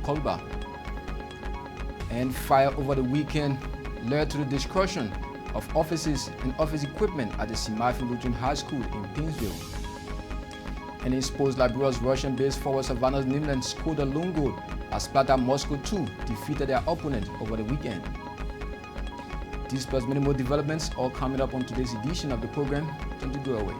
Koluba. And fire over the weekend led to the destruction of offices and office equipment at the Simafi Lutheran High School in Pinsville. And in sports, Liberia's Russian-based forward Savannah's Nimland scored a lone goal as Sparta Moscow 2 defeated their opponent over the weekend. These plus many more developments all coming up on today's edition of the program. Don't you go away.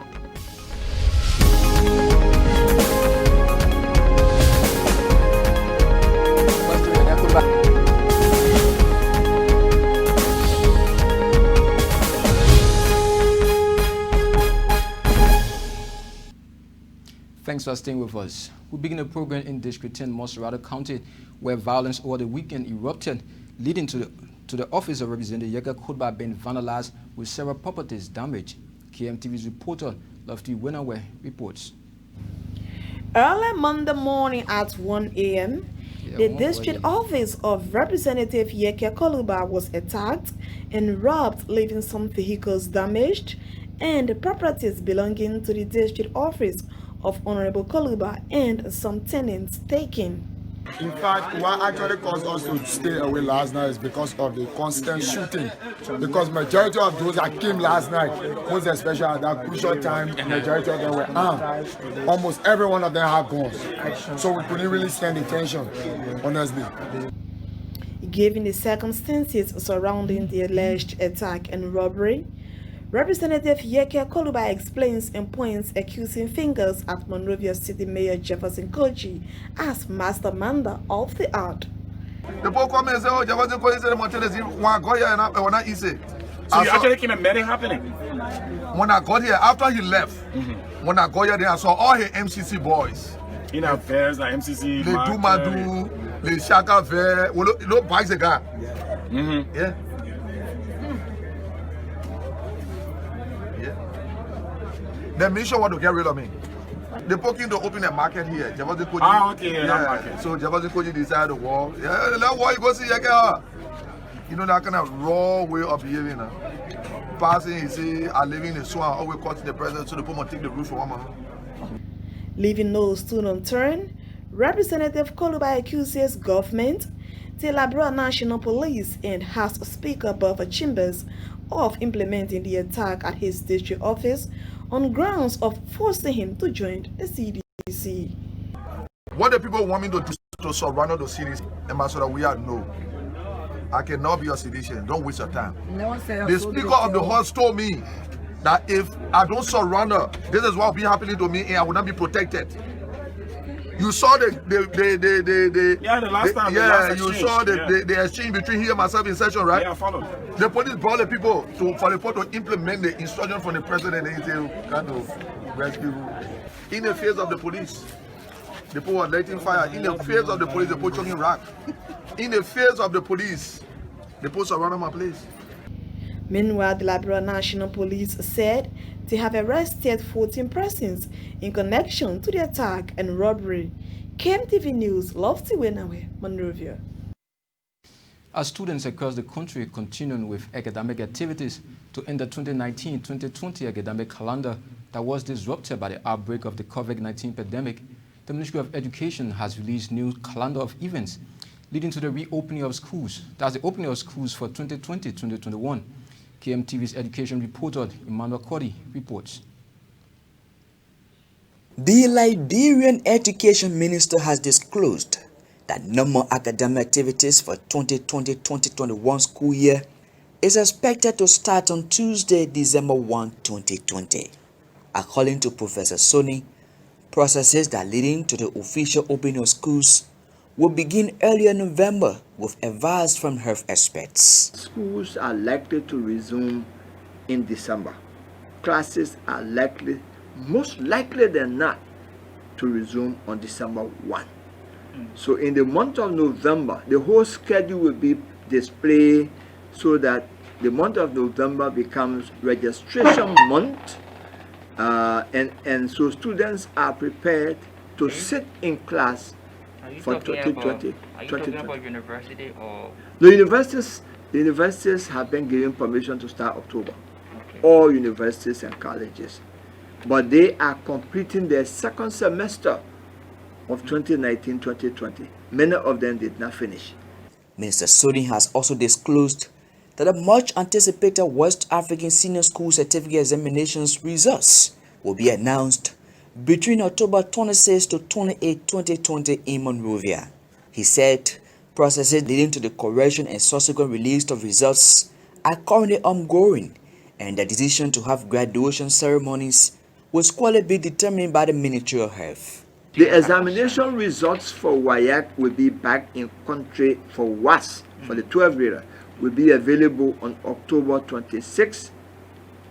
Thanks for staying with us. We begin the program in District 10, Moserado County, where violence over the weekend erupted, leading to the office of Representative Yeka Koluba being vandalized with several properties damaged. KMTV's reporter Lofty Winaway reports. Early Monday morning at 1 a.m., the district office of Representative Yeka Koluba was attacked and robbed, leaving some vehicles damaged and properties belonging to the district office of Honorable Koluba and some tenants taken. In fact, what actually caused us to stay away last night is because of the constant shooting. Because majority of those that came last night, most especially at that crucial time, majority of them were armed. Almost every one of them had guns. So we couldn't really stand the tension, honestly. Given the circumstances surrounding the alleged attack and robbery, Representative Yeka Koluba explains and points accusing fingers at Monrovia City Mayor Jefferson Koji as masterminder of the art. The poor come and say, oh, Jefferson Koji said, when I got here and when I easy. So you actually came and met it happening? When I got here, after he left, when I got here, then I saw all his MCC boys. In affairs, like MCC, Les Doumadou, Les Shaka Ver, you know, buys the guy. Yeah. The mission want to get rid of me. They're poking to open a market here. Jefferson Koji. Okay, yeah. That market. So Jefferson Koji decided to walk. Yeah, that wall you go see again. You know that kind of raw way of behaving. Passing, he say, I live in the swamp, always cutting the president so the people take the roof for one man. Leaving no stone unturned, Representative Koluba accuses government, the Liberia National Police, and House Speaker Buffer Chambers of implementing the attack at his district office on grounds of forcing him to join the CDC. What the people want me to do to surrender the CDC, Ambassador, we are no. I cannot be a citizen. Don't waste your time. The Speaker of the House told me that if I don't surrender, this is what will be happening to me and I will not be protected. You saw the last time. You saw the exchange between he and myself in session, right? Yeah, I followed. The police brought the people for the people to implement the instruction from the president and they kind of rescue. In the face of the police, the people were lighting fire. In the face of the police, the people choking rock. In the face of the police, the people surrounded my place. Meanwhile, the Liberia National Police said they have arrested 14 persons in connection to the attack and robbery. KMTV News, Lofty Winaway, Monrovia. As students across the country continuing with academic activities to end the 2019-2020 academic calendar that was disrupted by the outbreak of the COVID-19 pandemic, the Ministry of Education has released new calendar of events leading to the reopening of schools. That's the opening of schools for 2020-2021. KMTV's education reporter Emmanuel Cody reports. The Liberian Education Minister has disclosed that no more academic activities for 2020-2021 school year is expected to start on Tuesday, December 1, 2020. According to Professor Soni, processes that leading to the official opening of schools will begin earlier November with advice from health experts. Schools are likely to resume in December. Classes are most likely than not, to resume on December 1. So in the month of November, the whole schedule will be displayed so that the month of November becomes registration month, and so students are prepared to sit in class for 2020. Are you talking about university or? The universities have been given permission to start October. Okay. All universities and colleges. But they are completing their second semester of 2019-2020. Many of them did not finish. Minister Sodi has also disclosed that the much anticipated West African Senior School Certificate Examinations results will be announced between October 26 to 28, 2020 in Monrovia. He said processes leading to the correction and subsequent release of results are currently ongoing, and the decision to have graduation ceremonies will squarely be determined by the Ministry of Health. The examination results for WAEC will be back in country for WAS, for the 12th grader, will be available on October 26,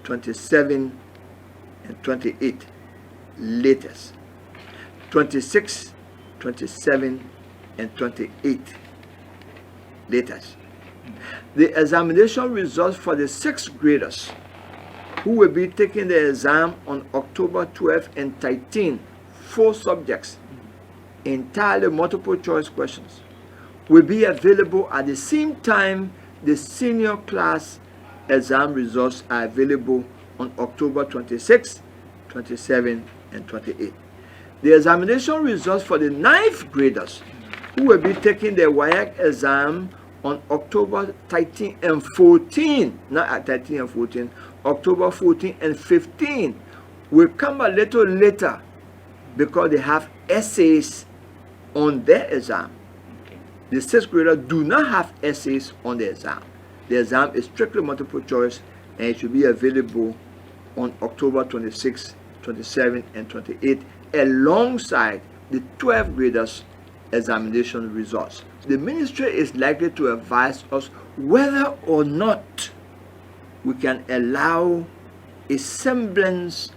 27, and 28, latest. 26, 27, and 28, latest. The examination results for the 6th graders who will be taking the exam on October 12 and 13, 4 subjects, entirely multiple choice questions, will be available at the same time the senior class exam results are available on October 26, 27, and 28. The examination results for the 9th graders who will be taking the WAEC exam on October 13 and 14, not at 13 and 14, October 14 and 15 will come a little later because they have essays on their exam. The 6th graders do not have essays on the exam. The exam is strictly multiple choice and it should be available on October 26, 27, and 28 alongside the 12th graders' examination results. The ministry is likely to advise us whether or not we can allow a semblance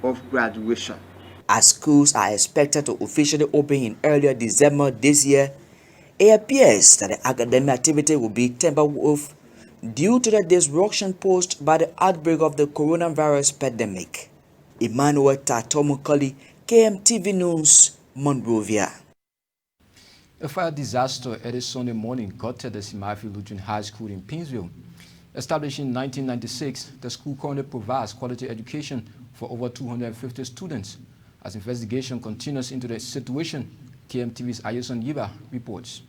of graduation. As schools are expected to officially open in earlier December this year, it appears that the academic activity will be tempered with due to the disruption posed by the outbreak of the coronavirus pandemic. Emmanuel Tatomokoli, KMTV News, Monrovia. A fire disaster early Sunday morning gutted the Simafi Lutheran High School in Pinsville. Established in 1996, the school currently provides quality education for over 250 students. As investigation continues into the situation, KMTV's Ayeson Yiba reports.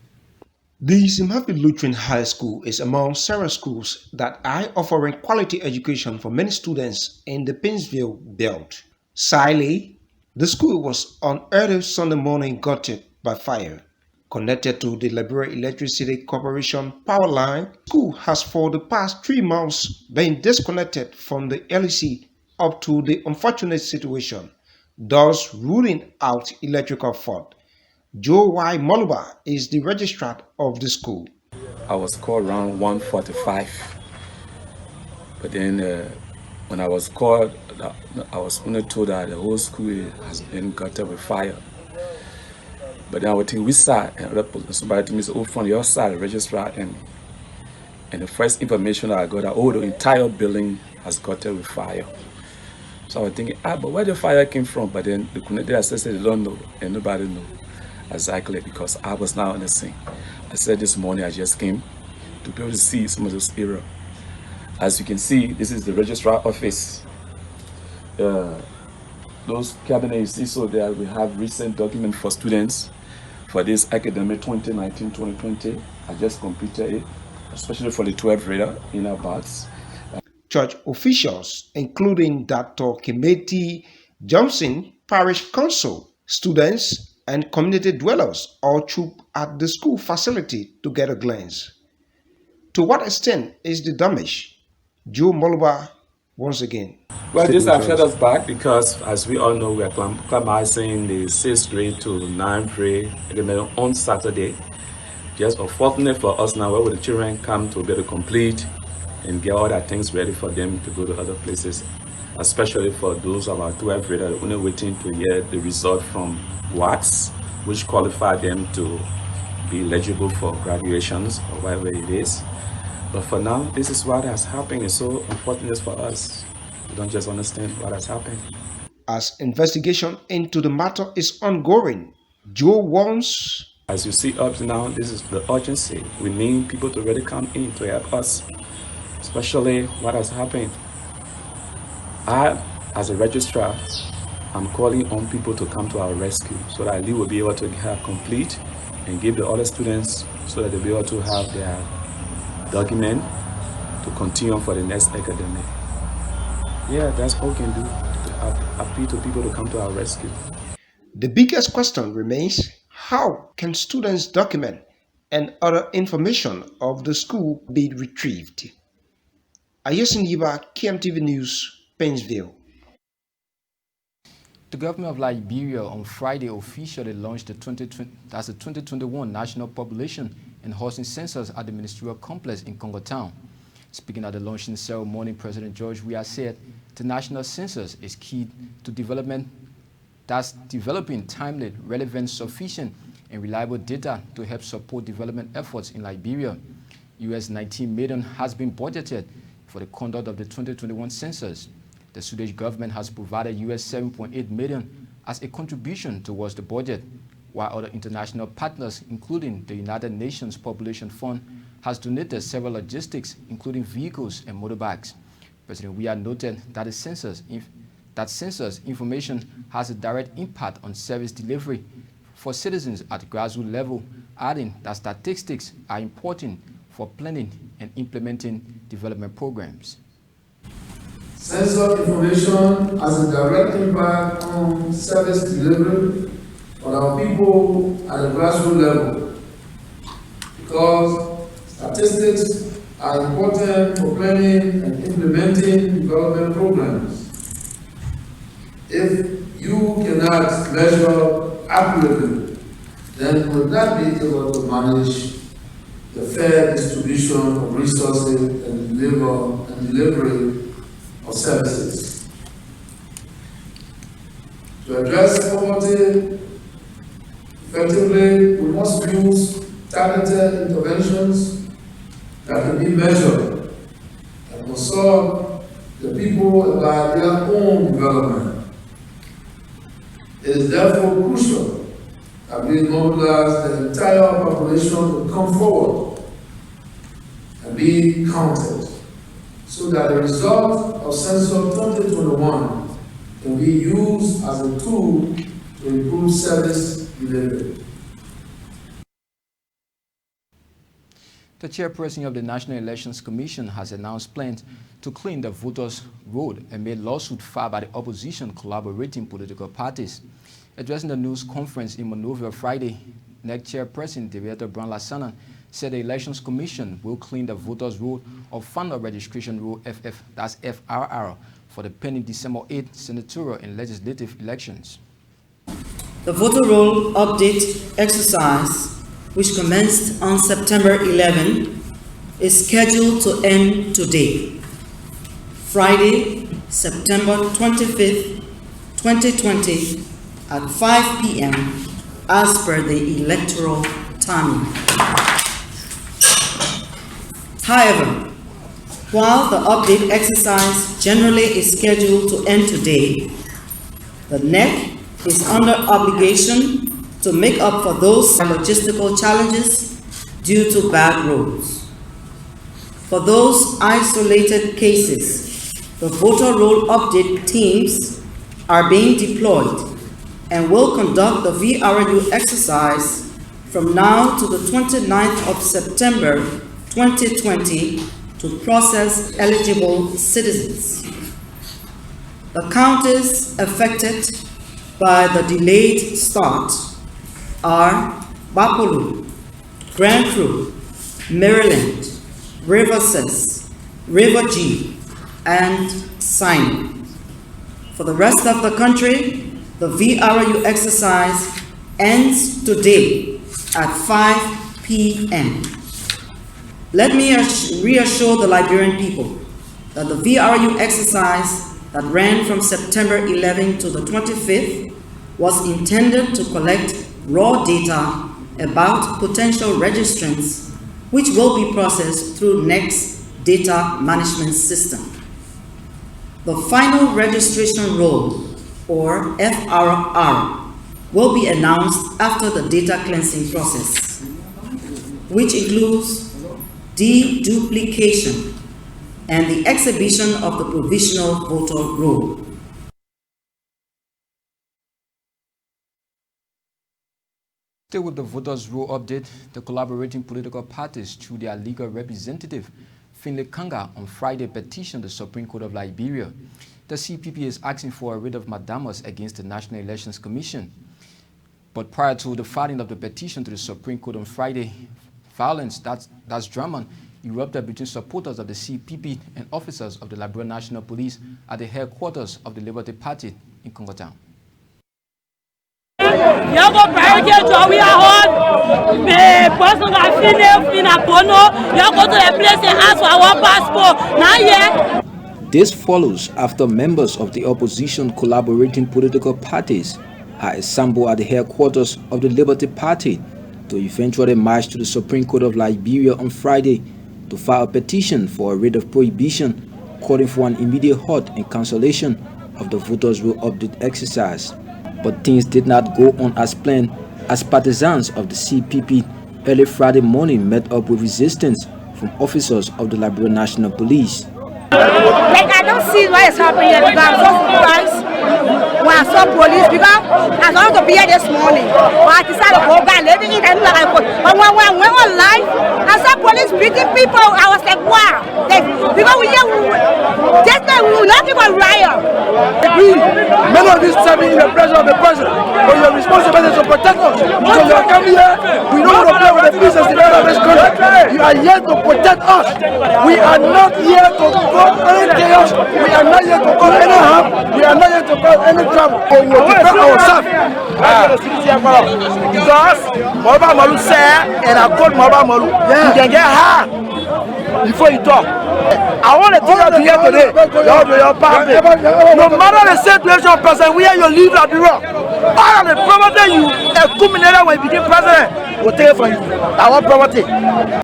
The Simafi Lutheran High School is among several schools that are offering quality education for many students in the Pinsville belt. Sadly, the school was on early Sunday morning gutted by fire. Connected to the Liberia Electricity Corporation power line, the school has for the past 3 months been disconnected from the LEC up to the unfortunate situation, thus ruling out electrical fault. Joe Y. Moluba is the registrar of the school. I was called around 1:45, but then when I was called, I was only told that the whole school has been gutted with fire. But then I would think we side, and somebody told me, "Oh, from your side, the registrar," and the first information that I got that the entire building has gutted with fire. So I was thinking, but where the fire came from? But then the connected assessor, they don't know, and nobody knows exactly because I was not on the scene. I said this morning I just came to be able to see some of those areas. As you can see, this is the registrar office. Those cabinets you see, so there we have recent documents for students for this academic 2019-2020. I just completed it, especially for the 12th grader in our bats. Church officials, including Dr. Kimeti Johnson, parish council, students, and community dwellers all troop at the school facility to get a glance. To what extent is the damage? Joe Moluba once again. Well, this has set us back because, as we all know, we are climatizing the 6th grade to 9th grade on Saturday. Just unfortunate for us now, where will the children come to be able to complete and get all their things ready for them to go to other places, especially for those of our 12th graders only waiting to hear the result from WATS, which qualify them to be eligible for graduations or whatever it is. But for now, this is what has happened. It's so unfortunate for us. We don't just understand what has happened. As investigation into the matter is ongoing, Joe warns. As you see up to now, this is the urgency. We need people to really come in to help us, especially what has happened. I, as a registrar, I'm calling on people to come to our rescue so that we will be able to have complete and give the other students so that they'll be able to have their document to continue for the next academic. Yeah, that's all we can do. Appeal to people to come to our rescue. The biggest question remains, how can students' document and other information of the school be retrieved? Ayesin Yiba, KMTV News, Painesville. The government of Liberia on Friday officially launched the 2021 National Population and Housing Census at the Ministerial Complex in Congo Town. Speaking at the launching ceremony, President George Weah said the national census is key to development, thus developing timely, relevant, sufficient, and reliable data to help support development efforts in Liberia. US $19 million has been budgeted for the conduct of the 2021 census. The Swedish government has provided US $7.8 million as a contribution towards the budget, while other international partners, including the United Nations Population Fund, has donated several logistics, including vehicles and motorbikes. President Weah noted that the census information has a direct impact on service delivery for citizens at grassroots level, adding that statistics are important for planning and implementing development programs. Census information has a direct impact on service delivery on our people at the grassroots level, because statistics are important for planning and implementing development programs. If you cannot measure accurately, then you will not be able to manage the fair distribution of resources and delivery of services. To address poverty effectively, we must use targeted interventions that can be measured and consult the people about their own development. It is therefore crucial that we mobilize the entire population to come forward and be counted, so that the result of Census 2021 can be used as a tool to improve service delivery. The chairperson of the National Elections Commission has announced plans to clean the voters' roll amid lawsuit filed by the opposition collaborating political parties. Addressing the news conference in Monrovia Friday, NEC chairperson Director Brown Lassanan said the Elections Commission will clean the voters' roll of Final Registration Roll FF, that's FRR, for the pending December 8 senatorial and legislative elections. The voter roll update exercise, which commenced on September 11, is scheduled to end today, Friday, September 25th, 2020, at 5 p.m. as per the electoral timing. However, while the update exercise generally is scheduled to end today, the NEC is under obligation to make up for those logistical challenges due to bad roads. For those isolated cases, the voter roll update teams are being deployed and will conduct the VRU exercise from now to the 29th of September 2020 to process eligible citizens. The counties affected by the delayed start are Bapolu, Grand Cru, Maryland, River Cess, River G, and Sinai. For the rest of the country, the VRU exercise ends today at 5 p.m. Let me reassure the Liberian people that the VRU exercise that ran from September 11 to the 25th was intended to collect raw data about potential registrants, which will be processed through NEC's data management system. The final registration roll, or FRR, will be announced after the data cleansing process, which includes deduplication and the exhibition of the provisional voter roll. Still with the voters' roll update, the collaborating political parties through their legal representative, Finlay Kanga, on Friday petitioned the Supreme Court of Liberia. The CPP is asking for a writ of mandamus against the National Elections Commission. But prior to the filing of the petition to the Supreme Court on Friday, violence, that's drama, erupted between supporters of the CPP and officers of the Liberia National Police at the headquarters of the Liberty Party in Congo Town. You go barricade to we are on the person that you go to the place and ask for our passport. Now yeah. This follows after members of the opposition collaborating political parties are assembled at the headquarters of the Liberty Party to eventually march to the Supreme Court of Liberia on Friday to file a petition for a writ of prohibition calling for an immediate halt and cancellation of the voters' roll update exercise. But things did not go on as planned, as partisans of the CPP early Friday morning met up with resistance from officers of the Liberia National Police. Like, I don't see what is happening here because I'm so surprised when I saw police because I was going to be here this morning. But I decided to go back, living in and like, but when I went on live, I saw police beating people. I was like, wow. Because we just like we not people riot. Many of these serving in the presence of the president, but your responsibility is to protect us. So you are coming here, we don't want to play with the peace and security of this country. You are here to protect us. We are not here to cause any chaos. We are not here to cause any harm. We are not here to cause any trouble. We will prepare ourselves. Because Maba Malu said, and I called Maba Malu, you can get high before you talk. I want to tell you here today, your party. No matter the situation, person, where you live at the rock, all of the property you accumulated when you became president will take it from you. Our property.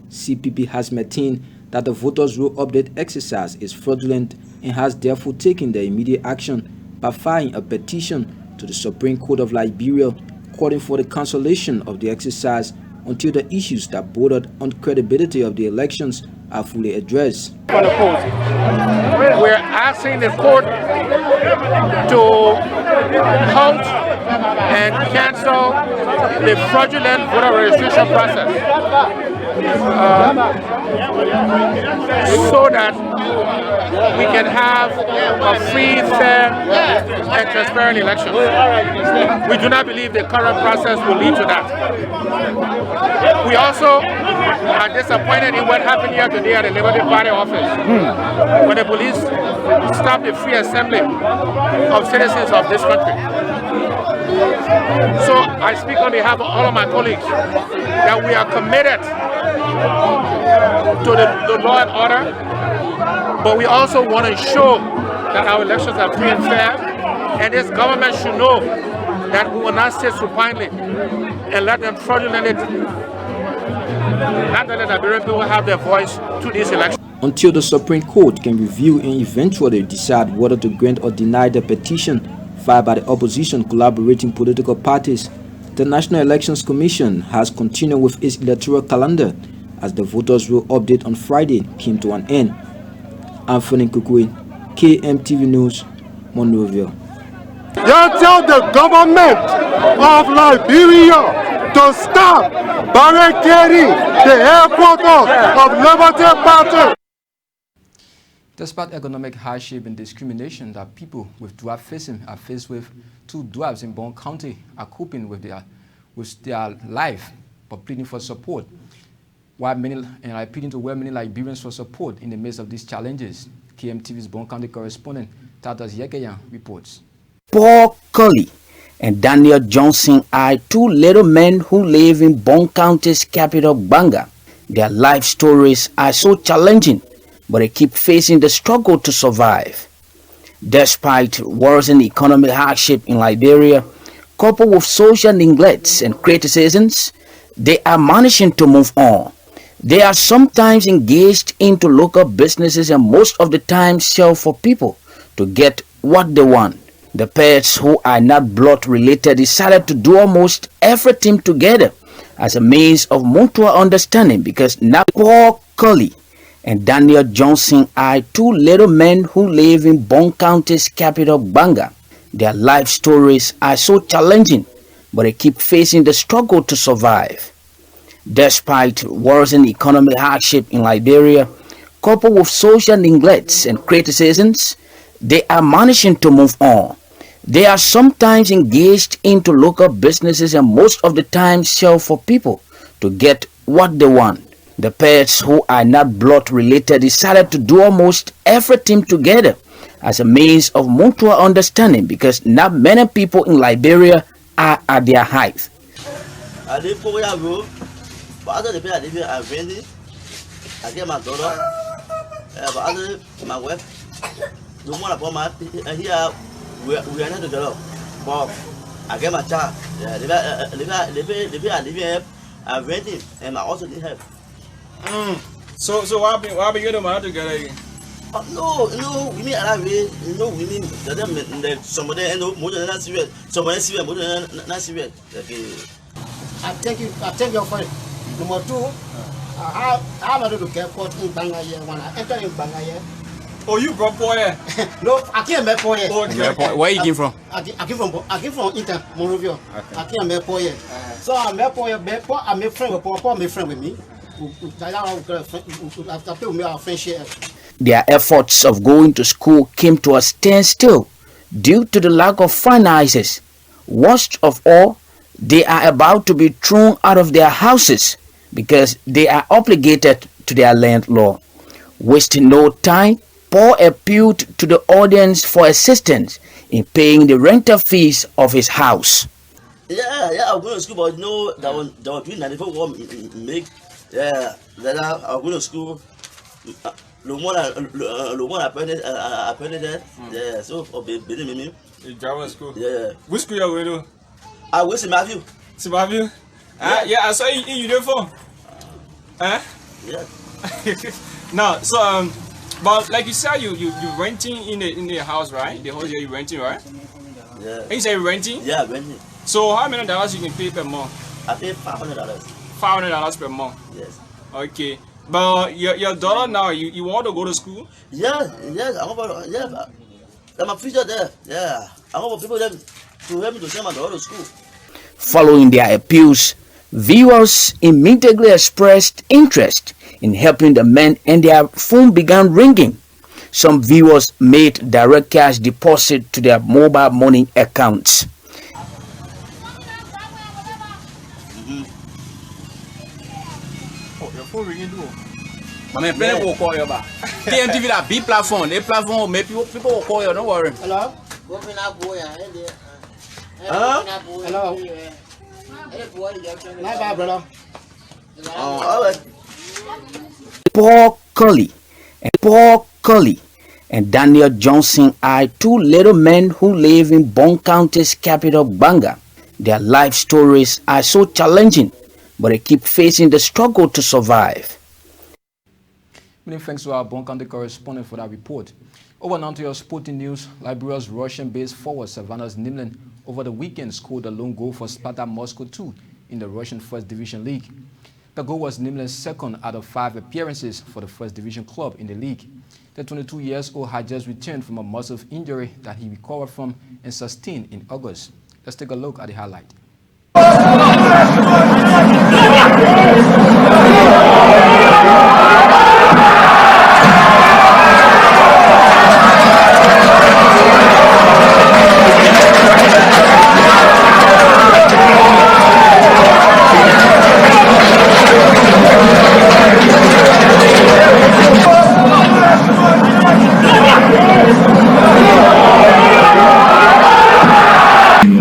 CPP has maintained that the voters' roll update exercise is fraudulent and has therefore taken the immediate action by filing a petition to the Supreme Court of Liberia calling for the cancellation of the exercise until the issues that bordered on credibility of the elections are fully addressed. We're asking the court to halt and cancel the fraudulent voter registration process so that we can have a free, fair, and transparent election. We do not believe the current process will lead to that. We also are disappointed in what happened here today at the Liberty Party office, when the police stopped the free assembly of citizens of this country. So I speak on behalf of all of my colleagues that we are committed to the law and order, but we also want to ensure that our elections are free and fair, and this government should know that we will not sit supinely and let them fraudulently not let the Liberian people have their voice to this election. Until the Supreme Court can review and eventually decide whether to grant or deny the petition filed by the opposition collaborating political parties, the National Elections Commission has continued with its electoral calendar as the voters' roll update on Friday came to an end. Anthony Kokoi, KMTV News, Monrovia. You tell the government of Liberia to stop barricading the headquarters of Liberty Party. Despite economic hardship and discrimination that people with dwarfism are faced with, 2 dwarfs in Bon County are coping with their life but pleading for support. While many are pleading to many Liberians for support in the midst of these challenges. KMTV's Bon County correspondent Tatas Yekeyan reports. Paul Cully and Daniel Johnson are 2 little men who live in Bon County's capital, Banga. Their life stories are so challenging, but they keep facing the struggle to survive. Despite worsening economic hardship in Liberia, coupled with social neglects and criticisms, they are managing to move on. They are sometimes engaged into local businesses and most of the time sell for people to get what they want. The pets who are not blood related decided to do almost everything together as a means of mutual understanding because now Paul Cully and Daniel Johnson are 2 little men who live in Bon County's capital, Banga. Their life stories are so challenging, but they keep facing the struggle to survive. Despite worsening economic hardship in Liberia, coupled with social neglects and criticisms, they are managing to move on. They are sometimes engaged into local businesses and most of the time sell for people to get what they want. The pets who are not blood related decided to do almost everything together as a means of mutual understanding because not many people in Liberia are at their height. I get my daughter, but my wife, the one about my here, we are not together. But I get my child, I'm renting, and I also need help. So why be you not together? No, we mean I we mean that somebody and more than not serious, somebody serious, more than not serious. I thank you for it. Number two, I want to get caught in Bangaye when I enter in Bangaye. Oh, you brought boy? No, I can't make boy. Okay. Where you came from? I came from Inter Monrovia. I can't make boy. So I make boy. I make friend with Papa. Make friend with me. Their efforts of going to school came to a standstill due to the lack of finances. Worst of all, they are about to be thrown out of their houses because they are obligated to their landlord. Wasting no time, Paul appealed to the audience for assistance in paying the rental fees of his house. Yeah, I'm going to school, but no, that one doing 94 won't make. Yeah, then I'm going to school. The one appointed that. Yeah, so believe me. You drive to school? Yeah. Which school you going to? I was in Matthew. Matthew? Yeah, I saw you in uniform. Yeah. No, so but like you said, you renting in the house, right? The whole year you renting, right? Yeah. And you say renting? Yeah, renting. So how many dollars you can pay per month? I pay $500. $500 per month. Yes. Okay. But your daughter now, you want to go to school? Yes. I want to. Yeah. I'm a future there. Yeah. I want people there to help me to send my daughter to school. Following their appeals, viewers immediately expressed interest in helping the men and their phone began ringing. Some viewers made direct cash deposit to their mobile money accounts. Oh, your phone ringing too. I mean, plenty will call you back. KMTV, that big platform. They platform, maybe people will call you. Don't worry. Hello. Hello. Bye, brother. All right. Paul Colley and Daniel Johnson are two little men who live in Bon County's capital, Banga. Their life stories are so challenging, but they keep facing the struggle to survive. Many thanks to our Bon County correspondent for that report. Over now to your sporting news. Liberia's Russian-based forward Savannah's Nimlin over the weekend scored a lone goal for Sparta Moscow 2 in the Russian First Division League. The goal was Nimlin's second out of 5 appearances for the First Division club in the league. The 22-year-old had just returned from a muscle injury that he recovered from and sustained in August. Let's take a look at the highlight.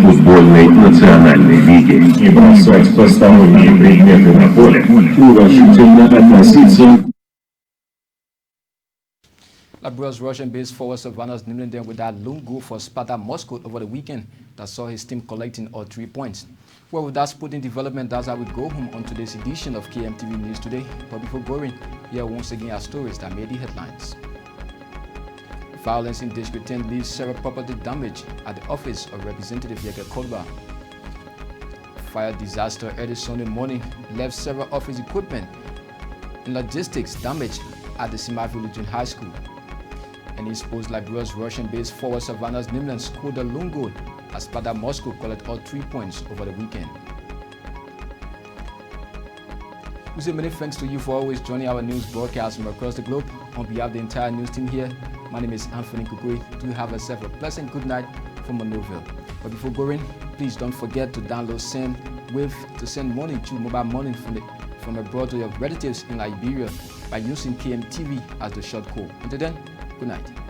Футбольной национальной лиги и бросать посторонние предметы на поле, уважительно относиться. Liberia's Russian-based forward Savannah's Nimlin with that lone goal for Sparta Moscow over the weekend that saw his team collecting all 3 points. Well, with that sporting development, that's how we go home on today's edition of KMTV News Today. But before going, here once again our stories that made the headlines. Violence in District 10 leaves several property damage at the office of Representative Yeke Kolba. Fire disaster early Sunday morning left several office equipment and logistics damaged at the Simaville Lutheran High School. And East Coast Liberia's Russian-based forward Savannah's Nimlan scored a lone goal as Sparta Moscow collected all 3 points over the weekend. We say many thanks to you for always joining our news broadcast from across the globe. On behalf of the entire news team here, my name is Anthony Kokoi. Do have yourself a pleasant good night from Monrovia. But before going, please don't forget to download SendWave to send money to mobile money from abroad to your relatives in Liberia by using KMTV as the short code. Until then, good night.